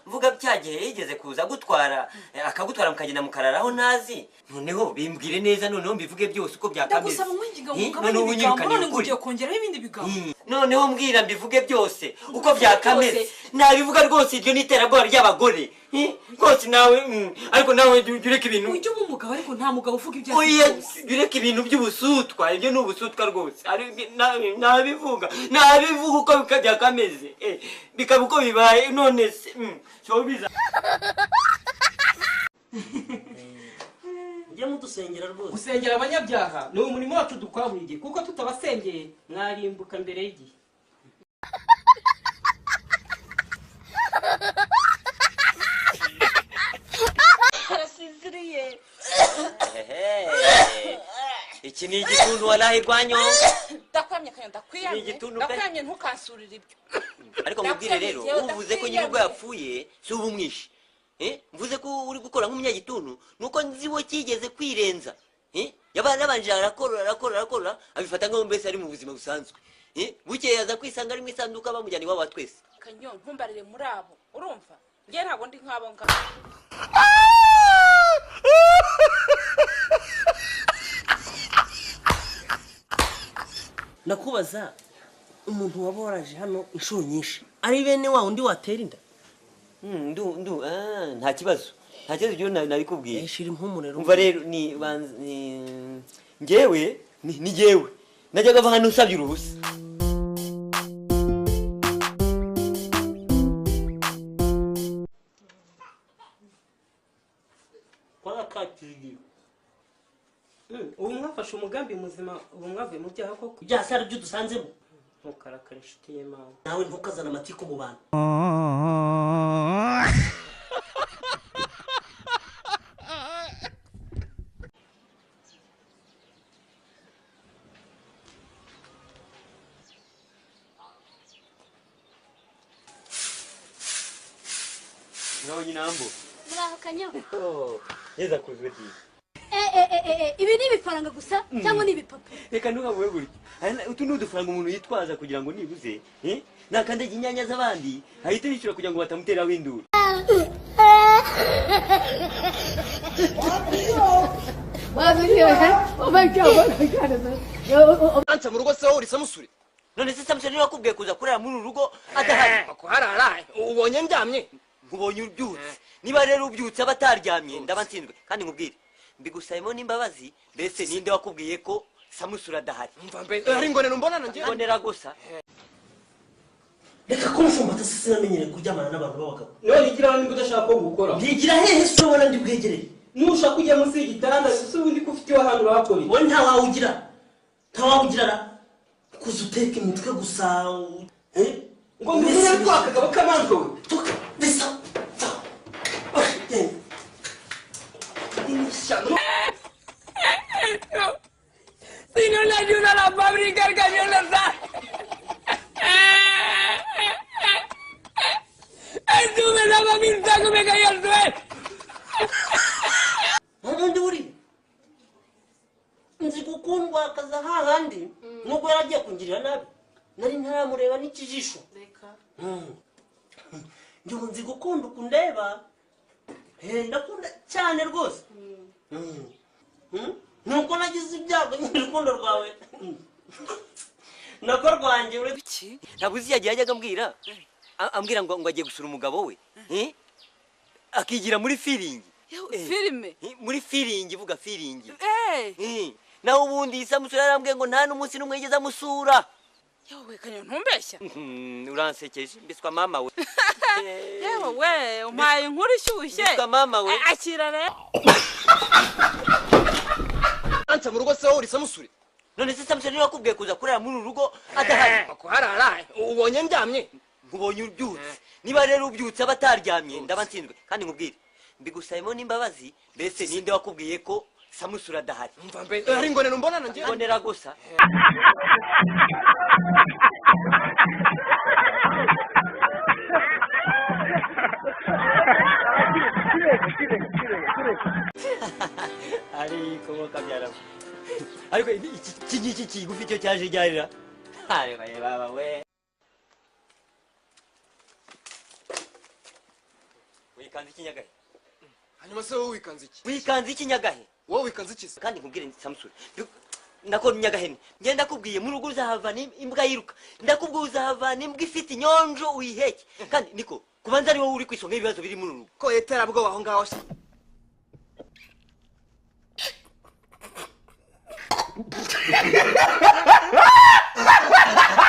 mvuga byagiye yigeze kuza gutwara akagutwara mukagenda mukararaho nazi noneho bimbwire neza noneho mbivuge byose uko byakameze ndagusaba mwinginga mukabane ibigambo none ngugiye kongeraho ibindi bigambo noneho mbwira mbivuge byose uko byakameze nabivuga rwose iryo niterabwoba ry'abagore rwose nawe ariko nawe jureka ibintu ujye umugabo ariko nta mugabo uvuga ibyo oya jureka ibintu by'ubusutwa ibyo ni ubusutwa rwose nabivuga uko byakameze bikaba uko bibaye none se shobiza njye mudusengera rwose gusengera abanyabyaha ni umurimo wacu dukora buri gihe kuko tutabasengeye mwarimbuka mbere y'igihe arasinziriye iki ni igituntu walahi rwanyonga ndakwamye kanya ndakwamye ntukansurire ibyo ariko mubwire rero uvuze ko nyir'ubwo yapfuye si ubumwishe mvuze ko uri gukora nk'umunyagituntu nuko nzibo kigeze kwirenza yabana nabanje arakora abifata nk'aho mbese ari mu buzima busanzwe bukeye aza kwisanga ari mu isanduka bamujyana iwabo wa twese kanyo ntumbarire muri abo urumva ngiye ntabwo ndi nk'abo ngabo nakubaza umuntu waba waraje hano inshuro nyinshi ari bene wa undi watera inda nta kibazo ibyo nabikubwiye shira impumuro umva rero njyewe ni jyewe najyaga ava hano usabye uruhusa ubu mwafashe umugambi muzima ubu mwavuye mu byaha koko byasa ari byo dusanzemo ntukarakare inshuti y'Imana nawe ntukazana amatiku mu bantu nawe nyinambo muraho kanyo neza kuzwe di ibi ni ibifaranga gusa cyangwa ni ibipapuro reka ntukavuge gutyo utu ni udufaranga umuntu yitwaza kugira ngo nibuze nakandaga inyanya z'abandi ahita yishyura kugira ngo batamuteraho induru anca mu rugo se wowe uri samusure none se samusure niba akubwiye kuza kurara muri uru rugo adahari kuharara ubonye ndyamye nkubonye ubyutse niba rero ubyutse aba ataryamye ndaba nsinzwe kandi nkubwire mbigusabemo n'imbabazi mbese ninde wakubwiye ko samusure adahari ari ngonera umbonana njye ngonera gusa reka ko mfumba sinamenyere kuryamana n'abantu b'abagabo none igira niba udashaka ko gukora byigira hehe se ubona ndi bwegereye nushaka kujya munsi y'igitanda gusa ubundi ko ufite ahantu bakoreye wowe ntawawugira ra kuza uteka imitwe gusa ngo mbese ko akagabo k'amanjwe we bisa si no le ayuda a la fábrica el camión le da estuve daba mi saco me cayó al suelo ntundi buri nzi gukundwa akaza hahandi nubwo yaragiye kungirira nabi nari ntaramureba n'ikijisho njye nzi gukunda ukundeba ndakunda cyane rwose nuko nagize ibyago n'urukundo rwawe nako rwanjye iki ntabwo uzi yagiye ajyaga ambwira ngo agiye gusura umugabo we akigira muri firingi filime muri firingi vuga firingi naho ubundi samusure yarambwiye ngo nta n'umunsi n'umwe yigeze amusura yewe kanyo ntumbeshya uransekeje mbiswa mama we yewe we umpaye inkuru ishyushye mbiswa mama we akira rero anca mu rugo se wowe uri samusure none se samusure niba akubwiye kuza kurara muri uru rugo adahari kuharara ubonye ndyamye nkubonye ubyutse niba rero ubyutse aba ataryamye ndaba nsinzwe kandi nkubwire mbigusabemo n'imbabazi mbese ninde wakubwiye ko samusure adahari ari ngonera umbonana njye ngonera gusa ariko bakabyara ariko iki ngiki kigufi cyo cyaje ryarira baba we wikanze ikinyagahe hanyuma se wowe wikanze iki wikanze ikinyagahe wowe wikanze iki se kandi nkubwire nti Samusure nakora inyagahene ngenda ndakubwiye mu rugo uzahavana imbwa yiruka ndakubwiye uzahavana imbwa ifite inyonjo uyiheke kandi niko kubanza ari wowe uri kwisonga ibibazo biri muri rugo ko iterabwoba aho ngaho se Ha ha ha ha!